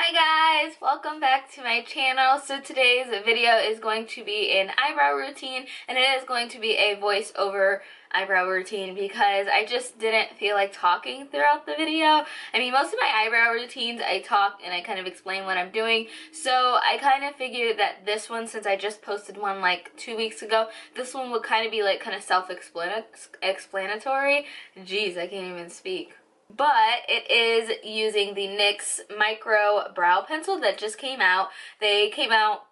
Hi guys, welcome back to my channel. So today's video is going to be an eyebrow routine, and it is going to be a voiceover eyebrow routine because I just didn't feel like talking throughout the video. I mean, most of my eyebrow routines I talk and I kind of explain what I'm doing, so I kind of figured that this one, since I just posted one like 2 weeks ago, this one would kind of be like kind of self-explanatory. Jeez, I can't even speak. But it is using the NYX Micro Brow Pencil that just came out. They came out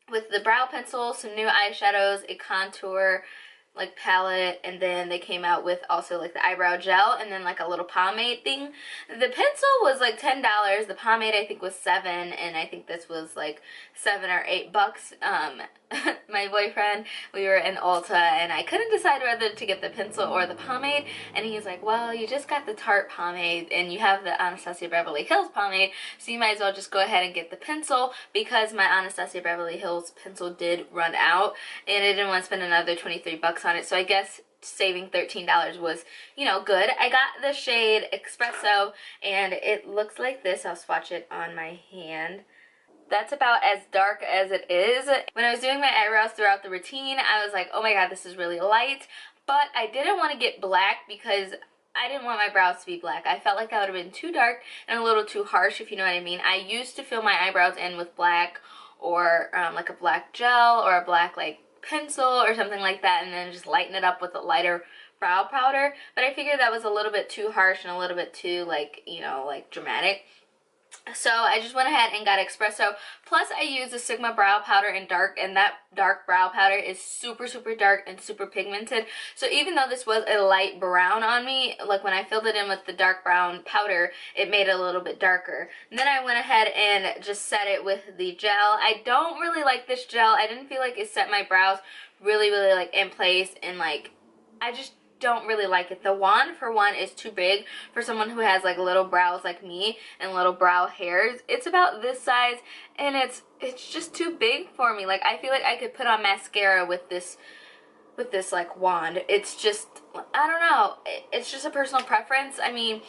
with the brow pencil, some new eyeshadows, a contour like palette, and then they came out with also like the eyebrow gel and then like a little pomade thing. The pencil was like $10. The pomade I think was $7, and I think this was like $7 or $8. My boyfriend, we were in Ulta and I couldn't decide whether to get the pencil or the pomade, and he's like, well, you just got the Tarte pomade and you have the Anastasia Beverly Hills pomade, so you might as well just go ahead and get the pencil, because my Anastasia Beverly Hills pencil did run out and I didn't want to spend another $23 on it, so I guess saving $13 was, you know, good. I got the shade Espresso and it looks like this. I'll swatch it on my hand. That's about as dark as it is. When I was doing my eyebrows throughout the routine, I was like, oh my god, this is really light. But I didn't want to get black because I didn't want my brows to be black. I felt like that would have been too dark and a little too harsh, if you know what I mean. I used to fill my eyebrows in with black, or like a black gel or a black like pencil or something like that, and then just lighten it up with a lighter brow powder. But I figured that was a little bit too harsh and a little bit too, like, you know, like dramatic. So I just went ahead and got Espresso. Plus I used the Sigma brow powder in dark, and that dark brow powder is super dark and super pigmented. So even though this was a light brown on me, like when I filled it in with the dark brown powder, it made it a little bit darker. And then I went ahead and just set it with the gel. I don't really like this gel. I didn't feel like it set my brows really like in place, and like I just don't really like it. The wand, for one, is too big for someone who has like little brows like me and little brow hairs. It's about this size and it's just too big for me. Like I feel like I could put on mascara with this like wand. It's just, I don't know, it's just a personal preference. I mean,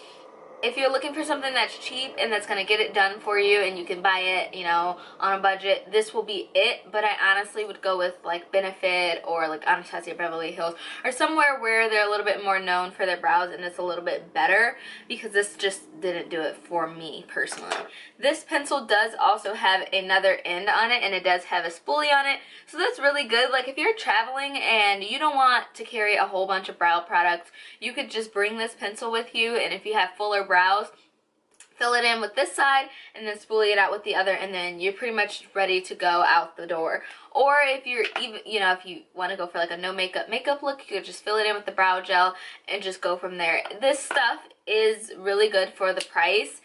if you're looking for something that's cheap and that's going to get it done for you and you can buy it, you know, on a budget, this will be it. But I honestly would go with like Benefit or like Anastasia Beverly Hills, or somewhere where they're a little bit more known for their brows and it's a little bit better, because this just didn't do it for me personally. This pencil does also have another end on it, and it does have a spoolie on it, so that's really good. Like if you're traveling and you don't want to carry a whole bunch of brow products, you could just bring this pencil with you, and if you have fuller brows, fill it in with this side and then spoolie it out with the other, and then you're pretty much ready to go out the door. Or if you're even, you know, if you want to go for like a no makeup look, you could just fill it in with the brow gel and just go from there. This stuff is really good for the price.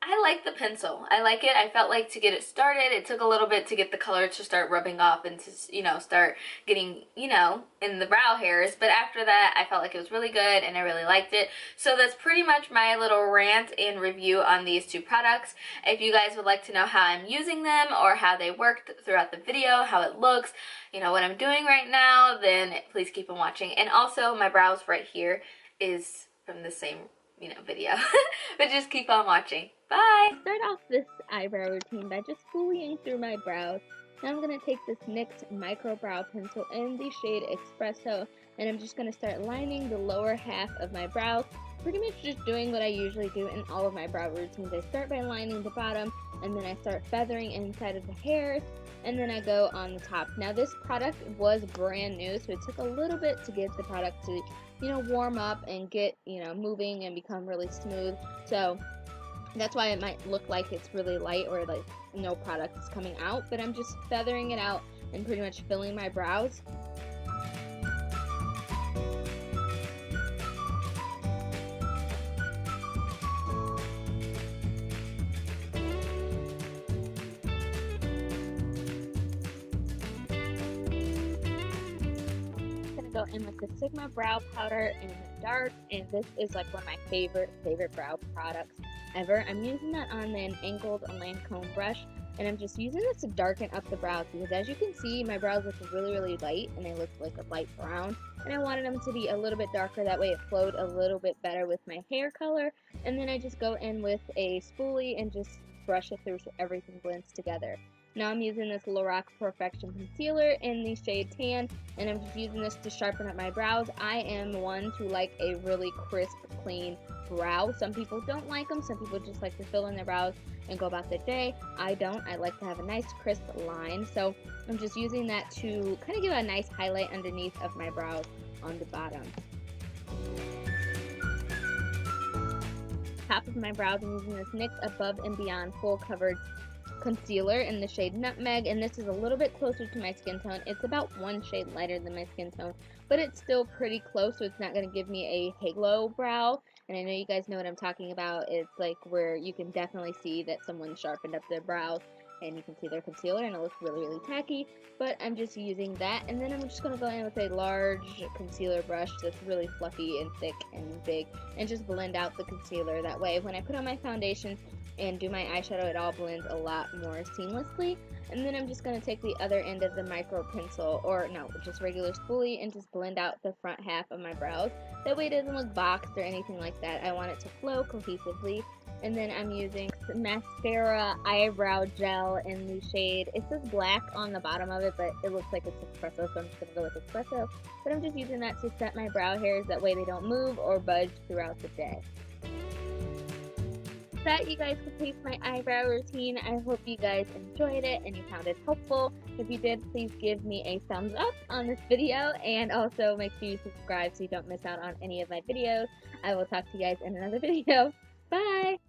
I like the pencil. I like it. I felt like to get it started, it took a little bit to get the color to start rubbing off and to, you know, start getting, you know, in the brow hairs. But after that, I felt like it was really good and I really liked it. So that's pretty much my little rant and review on these two products. If you guys would like to know how I'm using them or how they worked throughout the video, how it looks, you know, what I'm doing right now, then please keep on watching. And also my brows right here is from the same, you know, video. But just keep on watching. Bye! Start off this eyebrow routine by just spooling through my brows. Now I'm going to take this NYX Micro Brow Pencil in the shade Espresso, and I'm just going to start lining the lower half of my brows. Pretty much just doing what I usually do in all of my brow routines. I start by lining the bottom, and then I start feathering inside of the hairs, and then I go on the top. Now this product was brand new, so it took a little bit to get the product to, you know, warm up and get, you know, moving and become really smooth. So that's why it might look like it's really light or like no product is coming out, but I'm just feathering it out and pretty much filling my brows. Go in with the Sigma brow powder in the dark, and this is like one of my favorite brow products ever. I'm using that on an angled Lancome brush, and I'm just using this to darken up the brows, because as you can see, my brows look really light and they look like a light brown, and I wanted them to be a little bit darker. That way it flowed a little bit better with my hair color And then I just go in with a spoolie and just brush it through so everything blends together. Now I'm using this Lorac Perfection Concealer in the shade Tan, and I'm just using this to sharpen up my brows. I am one to like a really crisp, clean brow. Some people don't like them. Some people just like to fill in their brows and go about their day. I don't. I like to have a nice, crisp line. So I'm just using that to kind of give a nice highlight underneath of my brows on the bottom. Top of my brows, I'm using this NYX Above and Beyond Full Coverage Concealer in the shade Nutmeg, and this is a little bit closer to my skin tone. It's about one shade lighter than my skin tone, but it's still pretty close, so it's not going to give me a halo brow. And I know you guys know what I'm talking about. It's like where you can definitely see that someone sharpened up their brows, and you can see their concealer, and it looks really, really tacky. But I'm just using that, and then I'm just going to go in with a large concealer brush that's really fluffy and thick and big, and just blend out the concealer. That way, when I put on my foundation and do my eyeshadow, it all blends a lot more seamlessly. And then I'm just going to take the other end of the micro pencil, or no, just regular spoolie, and just blend out the front half of my brows. That way it doesn't look boxed or anything like that. I want it to flow cohesively. And then I'm using some mascara eyebrow gel in the shade, it says black on the bottom of it, but it looks like it's espresso, so I'm just going to go with espresso. But I'm just using that to set my brow hairs, that way they don't move or budge throughout the day. That, you guys, completes my eyebrow routine. I hope you guys enjoyed it and you found it helpful. If you did, please give me a thumbs up on this video, and also make sure you subscribe so you don't miss out on any of my videos. I will talk to you guys in another video. Bye!